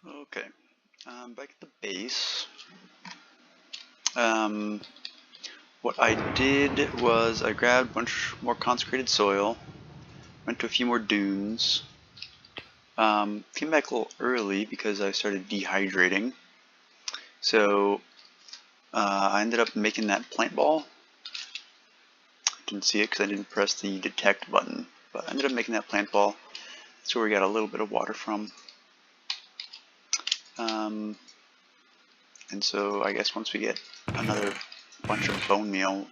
Okay, back at the base. What I did was I grabbed a bunch more consecrated soil, went to a few more dunes, came back a little early because I started dehydrating. So I ended up making that plant ball. Didn't see it because I didn't press the detect button, but I ended up making that plant ball. That's where we got a little bit of water from. And so I guess once we get another bunch of bone meal,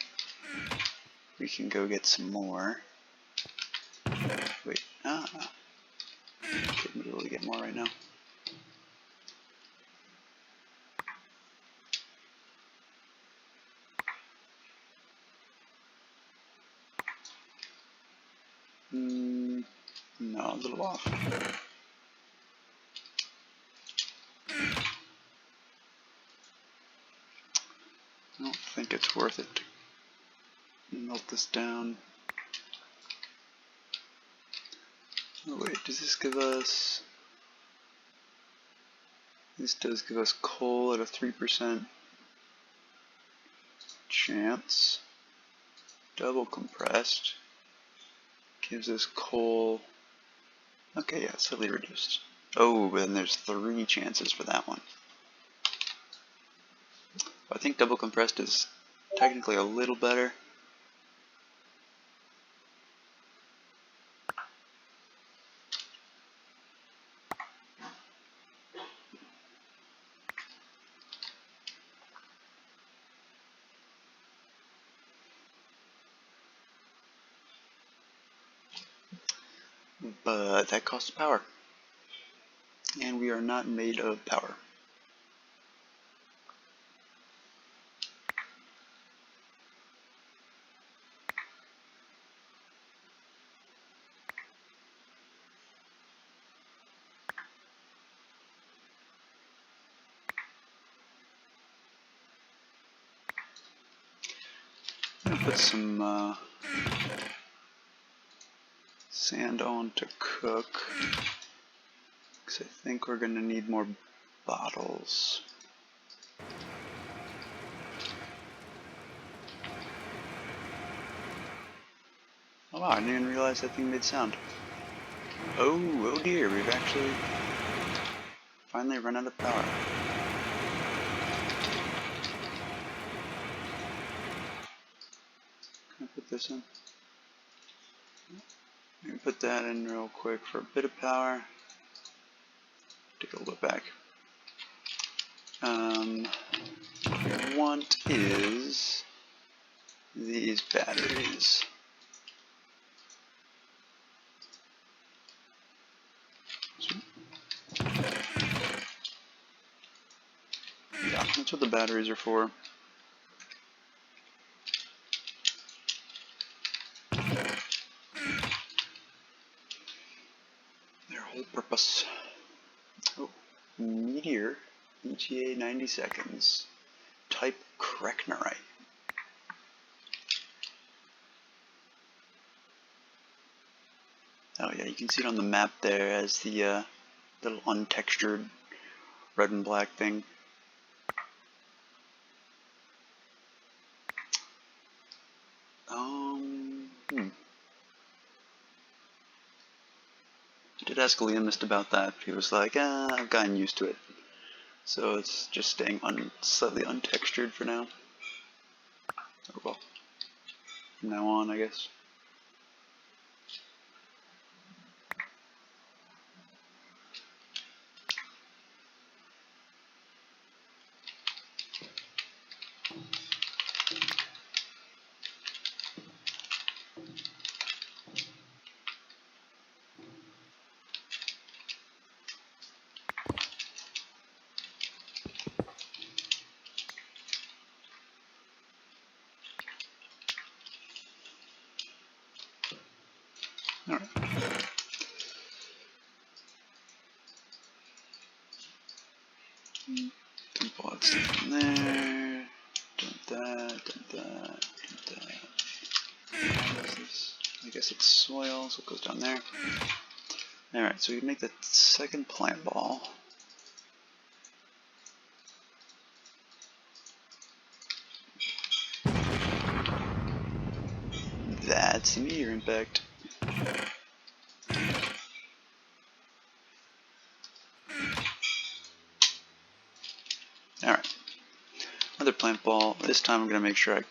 we can go get some more. Wait, couldn't really get more right now. No, a little off. I don't think it's worth it to melt this down. Oh wait, does this give us... This does give us coal at a 3% chance. Double compressed. Gives us coal... Okay, yeah, slightly reduced. Oh, but then there's 3 chances for that one. I think double compressed is technically a little better. But that costs power. And we are not made of power. I'm gonna put some sand on to cook, because I think we're gonna need more bottles. Oh wow, I didn't even realize that thing made sound. Oh dear, we've actually finally run out of power. Can I put this in? Let me put that in real quick for a bit of power. Take a look back. What we want is these batteries. Yeah, that's what the batteries are for. Their whole purpose. Oh, meteor, ETA 90 seconds. Type Kreknorite. Oh yeah, you can see it on the map there as the little untextured red and black thing. I did ask Liamist about that. He was like, I've gotten used to it. So it's just staying slightly untextured for now. Oh well. From now on, I guess. Alright. Dump all that stuff in there. Dump that, dump that, dump that. What is this? I guess it's soil, so it goes down there. Alright, so we can make the second plant ball. That's the meteor impact. Alright. Another plant ball. This time I'm going to make sure I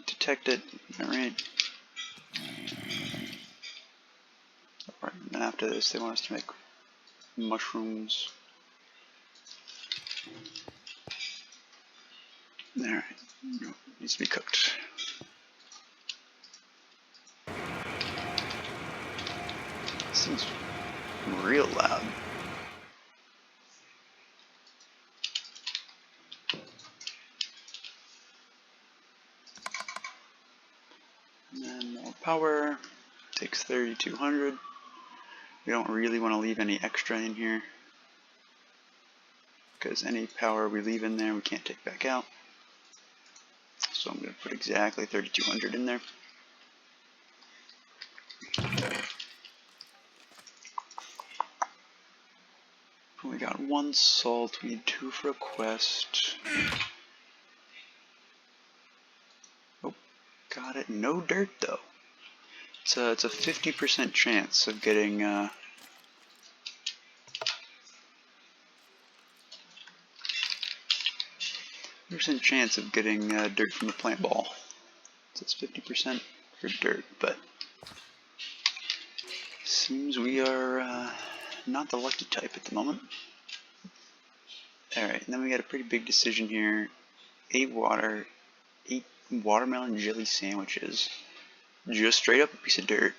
detect it. Alright. Alright, and then after this they want us to make mushrooms. Alright. Needs to be cooked. This thing's real loud. And then more power. Takes 3200. We don't really want to leave any extra in here, because any power we leave in there we can't take back out. So I'm going to put exactly 3200 in there. We got 1 salt, we need 2 for a quest. Oh, got it. No dirt though. It's a 50% chance of getting 50% chance of getting dirt from the plant ball. So it's 50% for dirt, but seems we are not the lucky type at the moment. Alright, and then we got a pretty big decision here. 8 watermelon jelly sandwiches. Just straight up a piece of dirt.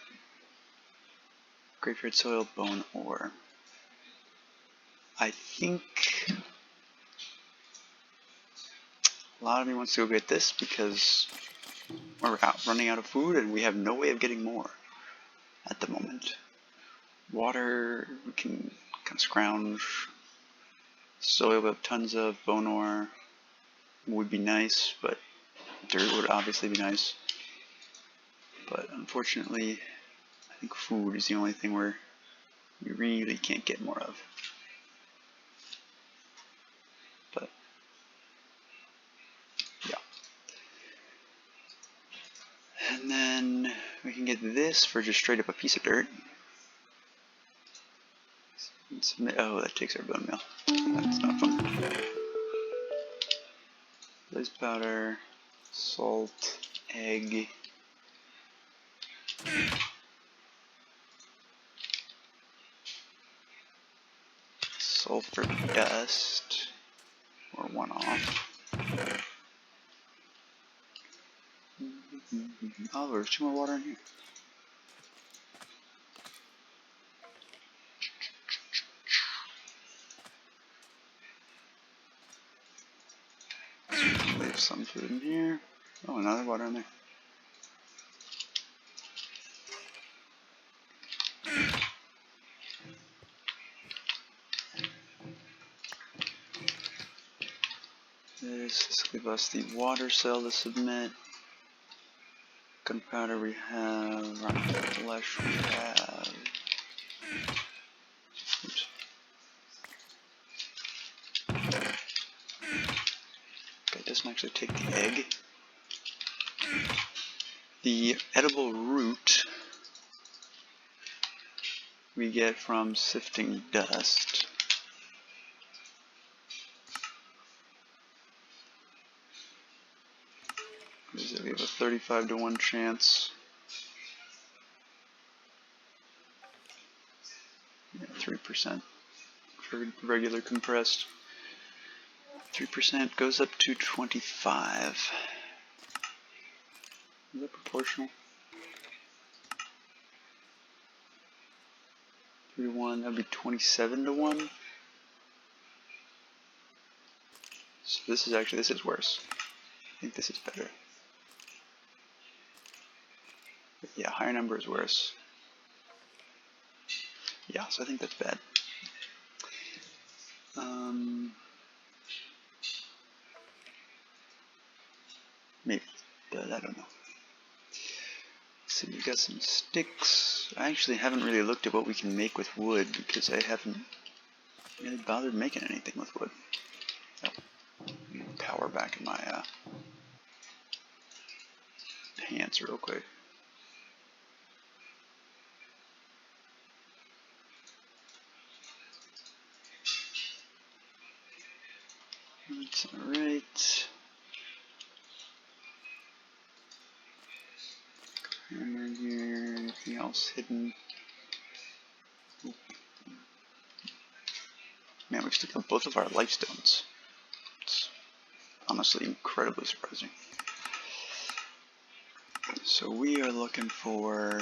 Graveyard soil, bone ore. I think a lot of me wants to go get this because we're running out of food and we have no way of getting more at the moment. Water, we can kind of scrounge. Soil we have tons of. Bone ore would be nice, but dirt would obviously be nice. But unfortunately, I think food is the only thing we really can't get more of. But yeah. And then we can get this for just straight up a piece of dirt. Oh, that takes our bone meal. That's not fun. Blaze powder, salt, egg. Sulfur dust, or 1 off. Oh, there's 2 more water in here. Leave some food in here. Oh, another water in there. This gives us the water cell to submit. Gunpowder we have. Rotten flesh we have. Oops. Okay, this can actually take the egg. The edible root we get from sifting dust. We have a 35 to 1 chance. Yeah, 3% for regular compressed. 3% goes up to 25. Is that proportional? 3 to 1, that would be 27 to 1. So this is worse. I think this is better. But yeah, higher number is worse. Yeah, so I think that's bad. Maybe, but I don't know. So we got some sticks. I actually haven't really looked at what we can make with wood because I haven't really bothered making anything with wood. Oh, power back in my pants real quick. That's alright. Hammer here, anything else hidden? Man, we've still got both of our life stones. It's honestly incredibly surprising. So we are looking for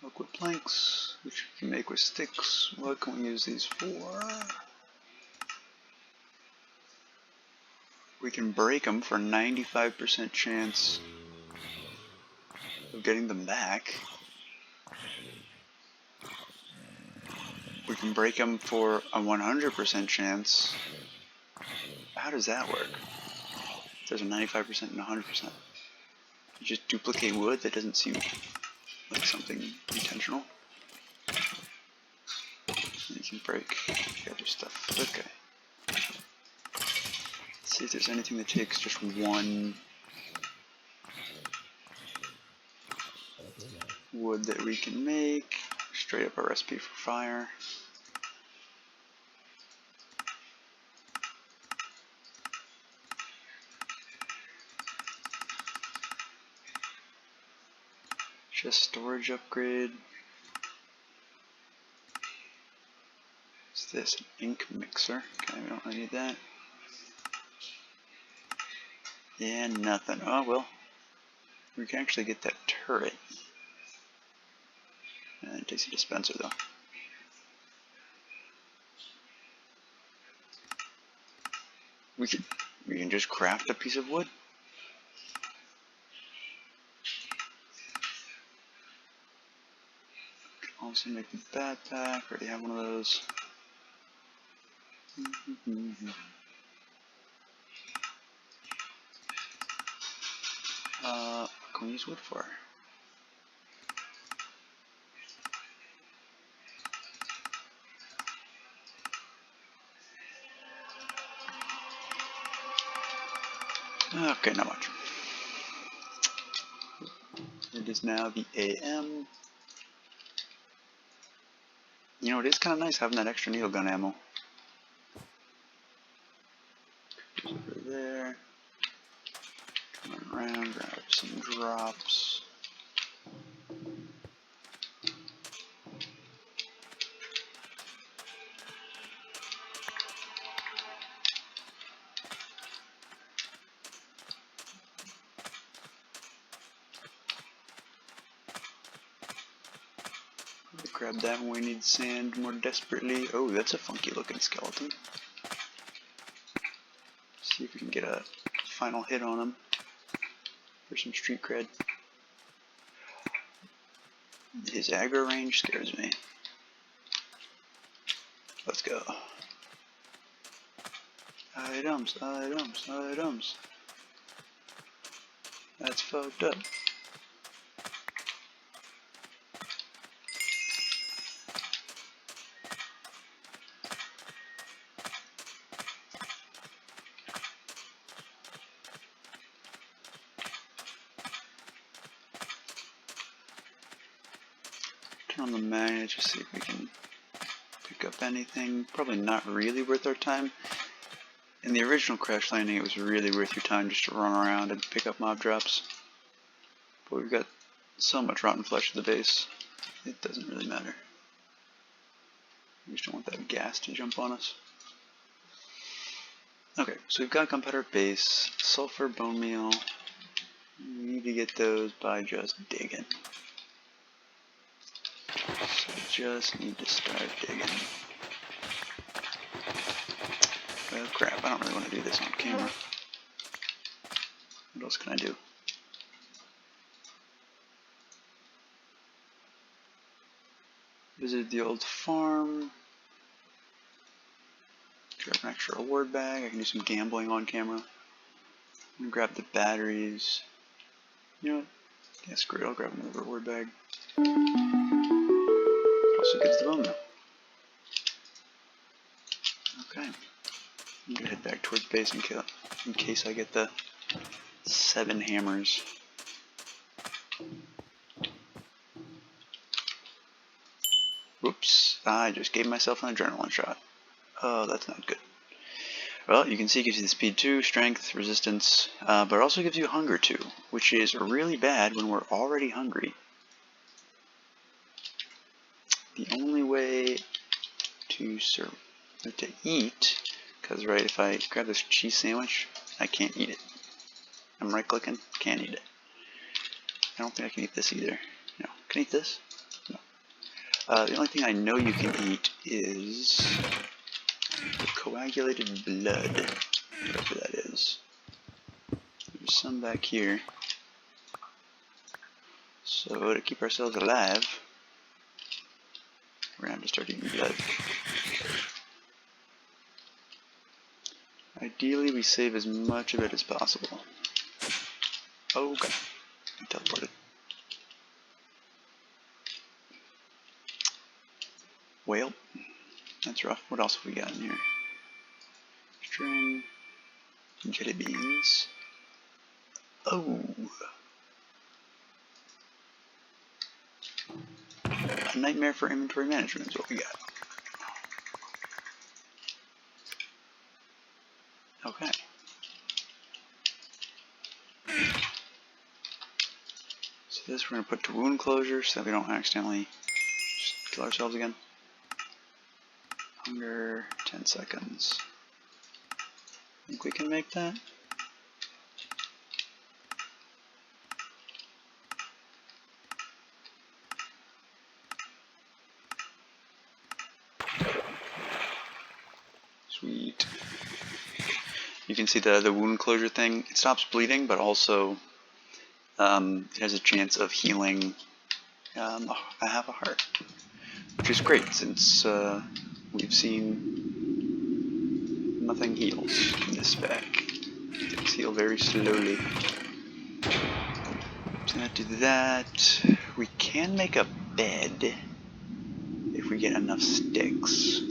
liquid planks, which we can make with sticks. What can we use these for? We can break them for 95% chance of getting them back. We can break them for a 100% chance. How does that work? There's a 95% and 100%. You just duplicate wood? That doesn't seem like something intentional. You can break the other stuff. Okay. Let's see if there's anything that takes just one wood that we can make. Straight up a recipe for fire. Just storage upgrade. What's this? An ink mixer. Okay, we don't really need that. Yeah, nothing. Oh well. We can actually get that turret. And it takes a dispenser though. We can just craft a piece of wood. Also make the backpack. Already have one of those. What can we use wood for? Okay, not much. It is now the AM. You know, it is kind of nice having that extra needle gun ammo. Over there. Come around, grab some drops. Grab that when we need sand more desperately. Oh, that's a funky looking skeleton. See if we can get a final hit on him for some street cred. His aggro range scares me. Let's go. Items, items, items. That's fucked up. Turn on the magnet to see if we can pick up anything. Probably not really worth our time. In the original Crash Landing, it was really worth your time just to run around and pick up mob drops. But we've got so much rotten flesh at the base, it doesn't really matter. We just don't want that gas to jump on us. Okay, so we've got gunpowder base, sulfur, bone meal. We need to get those by just digging. So just need to start digging. Oh crap, I don't really want to do this on camera. What else can I do? Visit the old farm. Grab an extra reward bag. I can do some gambling on camera. I'm gonna grab the batteries. You know what? Yeah, screw it, I'll grab another reward bag. Also gets the bone though. Okay. I'm gonna head back towards base in case I get the 7 hammers. Whoops. I just gave myself an adrenaline shot. Oh, that's not good. Well, you can see it gives you the speed 2, strength, resistance, but it also gives you hunger 2, which is really bad when we're already hungry. The only way to eat, because right, if I grab this cheese sandwich, I can't eat it. I'm right clicking, can't eat it. I don't think I can eat this either. No, can I eat this? No. The only thing I know you can eat is the coagulated blood, whatever that is. There's some back here. So to keep ourselves alive, we're gonna have to start eating blood. Ideally, we save as much of it as possible. Oh god, I teleported. Well, that's rough. What else have we got in here? String, jelly beans. Oh, a nightmare for inventory management is what we got. Okay. So this we're going to put to wound closure so that we don't accidentally just kill ourselves again. Hunger, 10 seconds. Think we can make that? Sweet. You can see the wound closure thing, it stops bleeding, but also it has a chance of healing a half a heart, which is great since we've seen nothing heals in this spec. Things heal very slowly. So to do that, we can make a bed if we get enough sticks.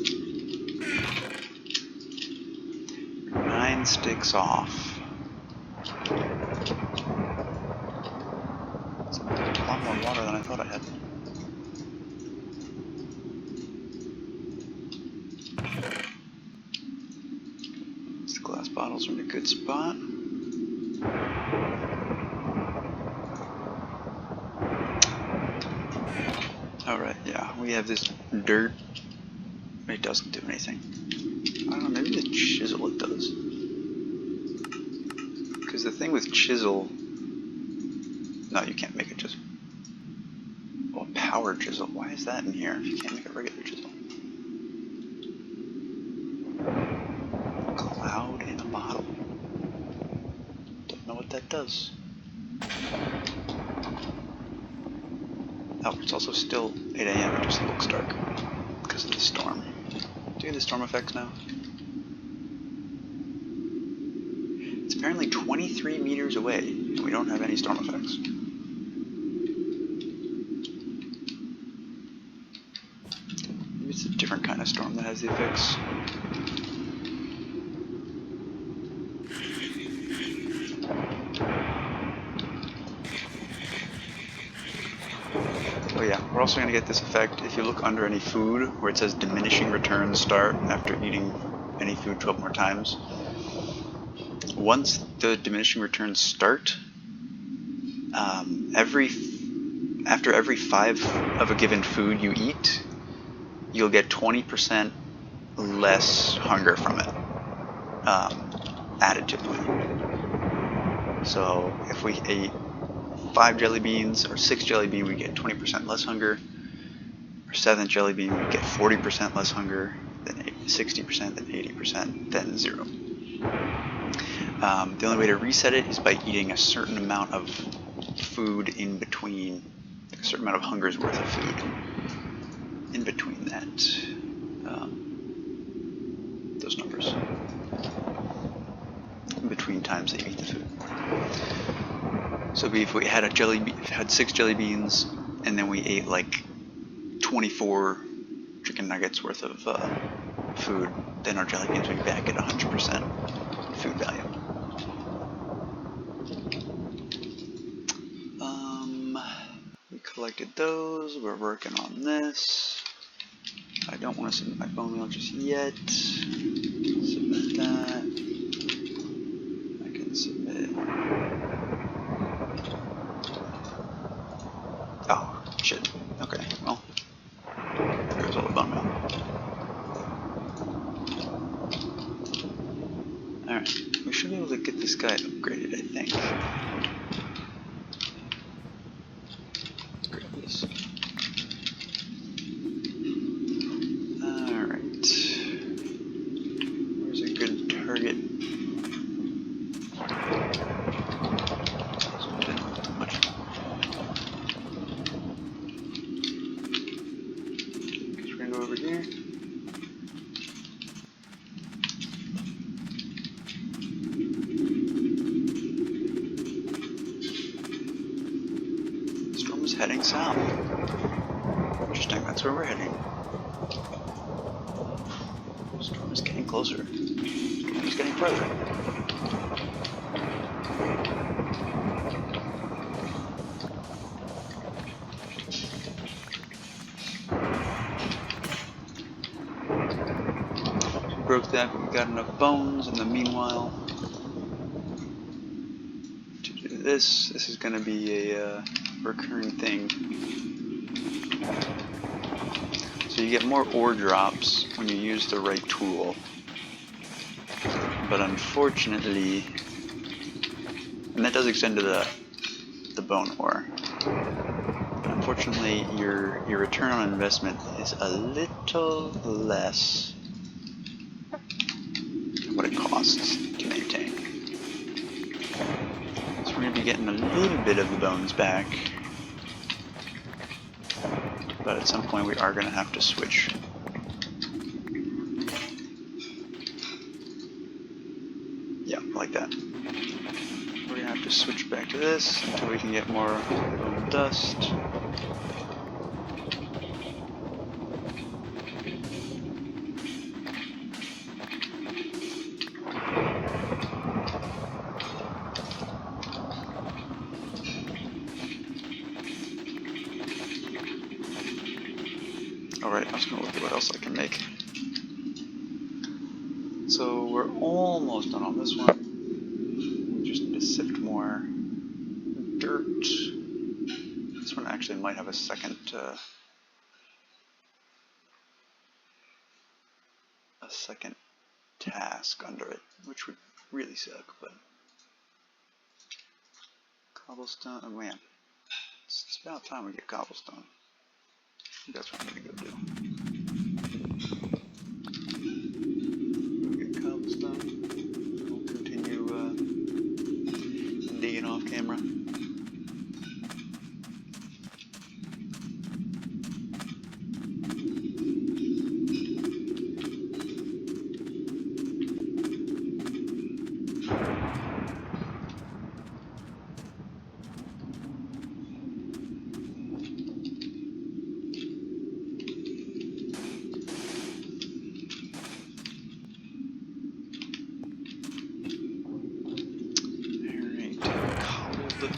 9 sticks off. It's a lot more water than I thought I had. These glass bottles are in a good spot. Alright, yeah, we have this dirt. It doesn't do anything. I don't know, maybe the chisel it does. Because the thing with chisel... No, you can't make a chisel. Oh, a power chisel. Why is that in here if you can't make a regular chisel? Cloud in a bottle. Don't know what that does. Oh, it's also still 8 AM. It just looks dark because of the storm. Do you get the storm effects now? It's apparently 23 meters away, and we don't have any storm effects. Maybe it's a different kind of storm that has the effects. Oh yeah, we're also going to get this effect if you look under any food where it says diminishing returns start after eating any food 12 more times. Once the diminishing returns start, after every 5 of a given food you eat, you'll get 20% less hunger from it, additively. So if we ate 5 jelly beans or 6 jelly beans, we get 20% less hunger. Or 7th jelly bean, we get 40% less hunger, then 60%, then 80%, then 0. The only way to reset it is by eating a certain amount of food in between, a certain amount of hunger's worth of food in between that, those numbers, in between times that you eat the food. So if we had 6 jelly beans, and then we ate like 24 chicken nuggets worth of food, then our jelly beans would be back at 100% food value. We collected those. We're working on this. I don't want to submit my bone meal just yet. Submit that. I can submit. Oh, shit. Okay, well, there goes all the bone meal. Alright, we should be able to get this guy upgraded, I think. Grab this. Alright. Where's a good target? So didn't want too much. Guess we're gonna go over here. Heading south. Interesting, that's where we're heading. The storm is getting closer. The storm is getting further. We broke that, but we got enough bones in the meanwhile to do this. This is going to be a recurring thing. So you get more ore drops when you use the right tool. But unfortunately, and that does extend to the bone ore. Unfortunately, your return on investment is a little less than what it costs to maintain. So we're going to be getting a little bit of the bones back. But at some point we are going to have to switch. Yeah, like that. We're going to have to switch back to this until we can get more bone dust. Alright, I was going to look at what else I can make. So we're almost done on this one. We just need to sift more dirt. This one actually might have a second task under it, which would really suck, but cobblestone, oh man, it's about time we get cobblestone. That's what I'm gonna go do. Get cobblestone. We'll continue digging off camera.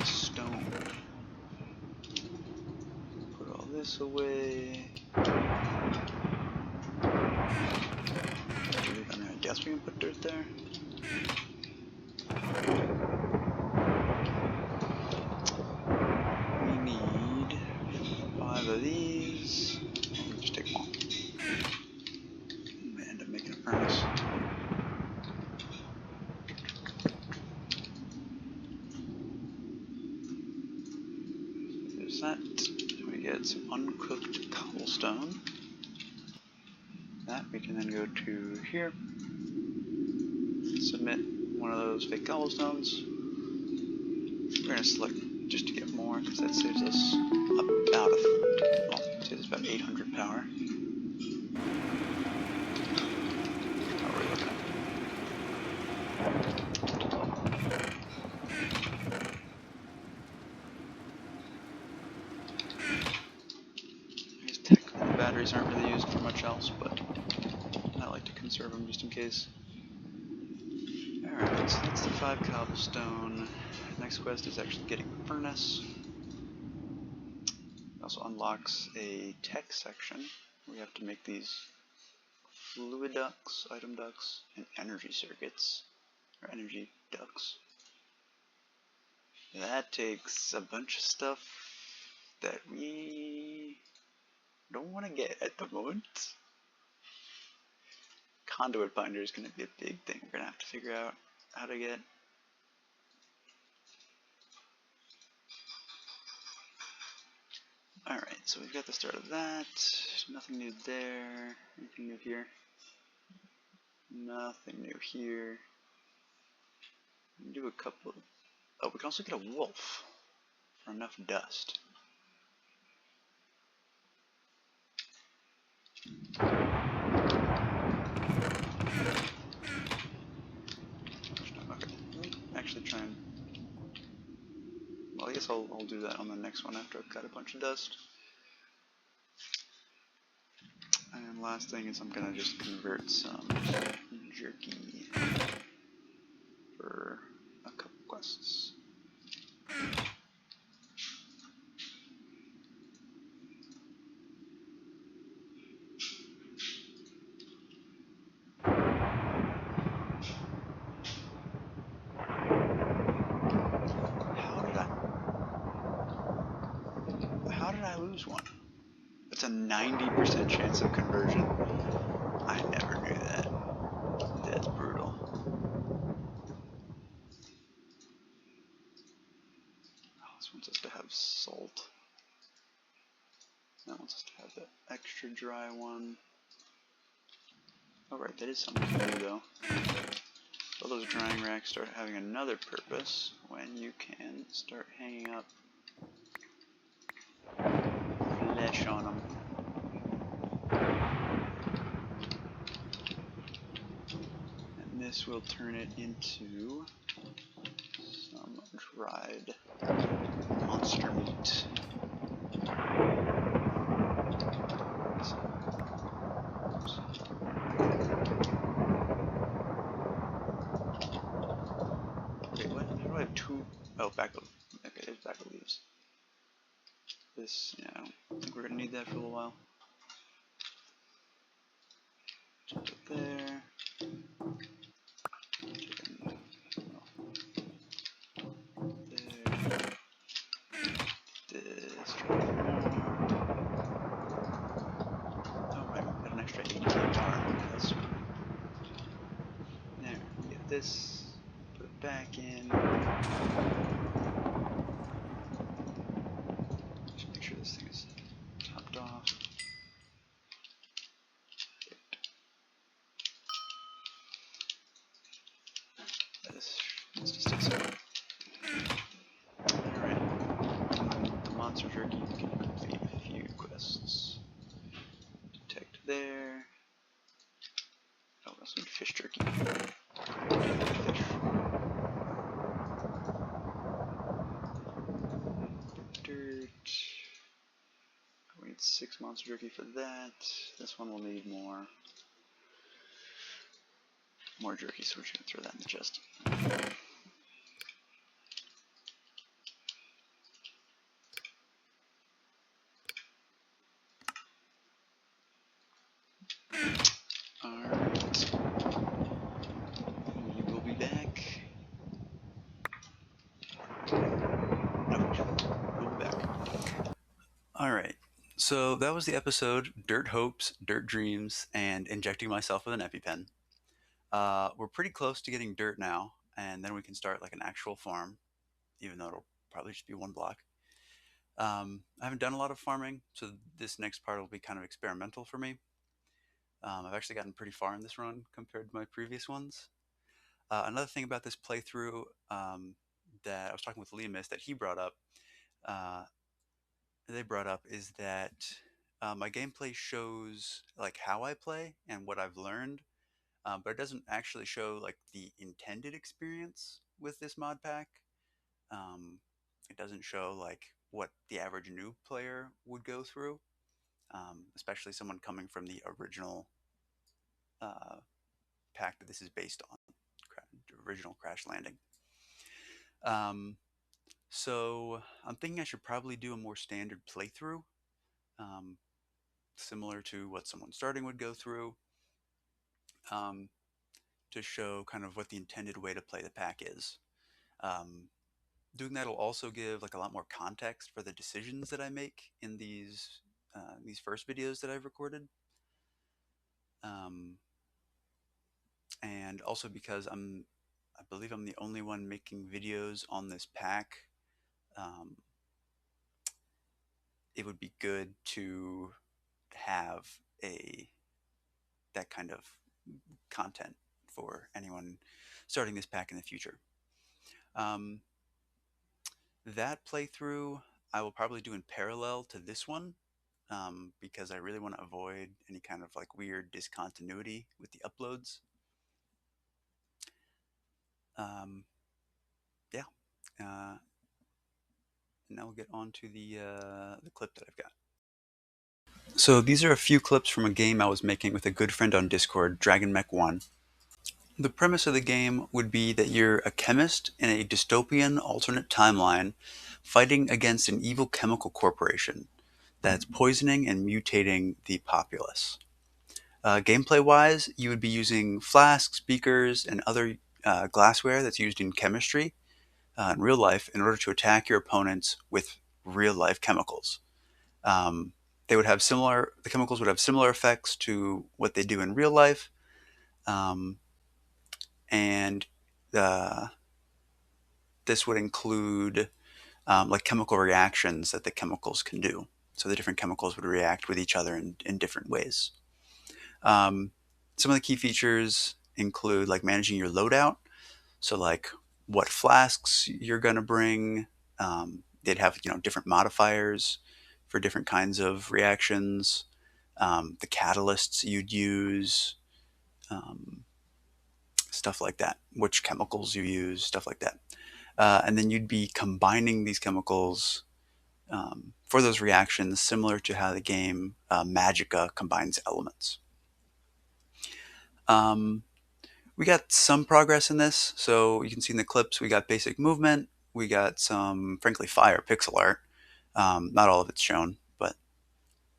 Stone. Put all this away. I mean, I guess we can put dirt there. We need 5 of these. We'll just take one. We may end up making a furnace. That. We get some uncooked cobblestone. That we can then go to here. Submit one of those fake cobblestones. We're going to select just to get more because that saves us about saves us about 800 power. How are we looking? Batteries aren't really used for much else, but I like to conserve them just in case. Alright, so that's the 5 cobblestone. Next quest is actually getting a furnace. It also unlocks a tech section. we have to make these fluid ducts, item ducts, and energy circuits, or energy ducts. That takes a bunch of stuff that we don't want to get at the moment. Conduit binder is going to be a big thing we're going to have to figure out how to get. Alright, so we've got the start of that. Nothing new there. Anything new here? Nothing new here. We can do a couple of... Oh, we can also get a wolf for enough dust. Okay, actually try and... Well, I guess I'll do that on the next one after I've got a bunch of dust. And last thing is I'm gonna just convert some jerky for a couple quests. How did I lose one? It's a 90% chance of conversion. I never knew that. That's brutal. Oh, this wants us to have salt. That wants us to have the extra dry one. Oh right, that is something new though. All those drying racks start having another purpose when you can start hanging up flesh on them. And this will turn it into some dried monster meat. Wait, what? How do I have two? Oh, back of. Okay, there's back of leaves. This, yeah, I don't think we're gonna need that for a little while. Jump it there. Chicken. Oh. There. This. Oh, right, we've got an extra 18 tar. That's sweet. There, we get this. Put it back in. Just make sure this thing is topped off. This needs to stay somewhere. Alright. And the monster jerky, we can complete a few quests. Detect there. Oh, we also need fish jerky. Fish. Dirt. We need 6 monster jerky for that. This one will need more jerky, so we're just gonna throw that in the chest. Alright. We will be back. No, we'll be back. Alright. So that was the episode, Dirt Hopes, Dirt Dreams, and injecting myself with an Epipen. We're pretty close to getting dirt now, and then we can start like an actual farm, even though it'll probably just be one block. I haven't done a lot of farming, so this next part will be kind of experimental for me. I've actually gotten pretty far in this run compared to my previous ones. Another thing about this playthrough that I was talking with Liamis that he brought up, they brought up is that my gameplay shows like how I play and what I've learned, but it doesn't actually show like the intended experience with this mod pack. It doesn't show like what the average new player would go through, especially someone coming from the original pack that this is based on, original Crash Landing. So I'm thinking I should probably do a more standard playthrough. similar to what someone starting would go through, um, to show kind of what the intended way to play the pack is. Um, Doing that will also give like a lot more context for the decisions that I make in these first videos that I've recorded. Um, and also because I believe I'm the only one making videos on this pack. Um, it would be good to have a that kind of content for anyone starting this pack in the future. Um, that playthrough I will probably do in parallel to this one, because I really want to avoid any kind of like weird discontinuity with the uploads. Um, yeah, and now we'll get on to the clip that I've got. So these are a few clips from a game I was making with a good friend on Discord, Dragon Mech 1. The premise of the game would be that you're a chemist in a dystopian alternate timeline fighting against an evil chemical corporation that's poisoning and mutating the populace. Gameplay-wise, you would be using flasks, beakers, and other glassware that's used in chemistry in real life in order to attack your opponents with real-life chemicals. Um, the chemicals would have similar effects to what they do in real life, um, and this would include like chemical reactions that the chemicals can do. So the different chemicals would react with each other in different ways. Um, some of the key features include like managing your loadout. So like what flasks you're going to bring. They'd have different modifiers for different kinds of reactions. The catalysts you'd use, um, stuff like that. Which chemicals you use, stuff like that. And then you'd be combining these chemicals for those reactions, similar to how the game Magica combines elements. We got some progress in this, so you can see in the clips we got basic movement, we got some, frankly, fire pixel art. Not all of it's shown, but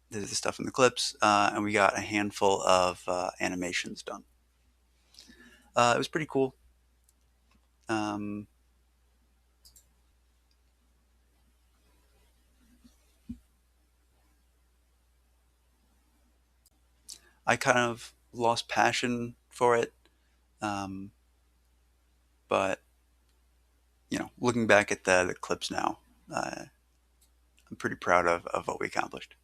this is the stuff in the clips, and we got a handful of animations done. It was pretty cool. I kind of lost passion for it, but looking back at the clips now, I'm pretty proud of what we accomplished.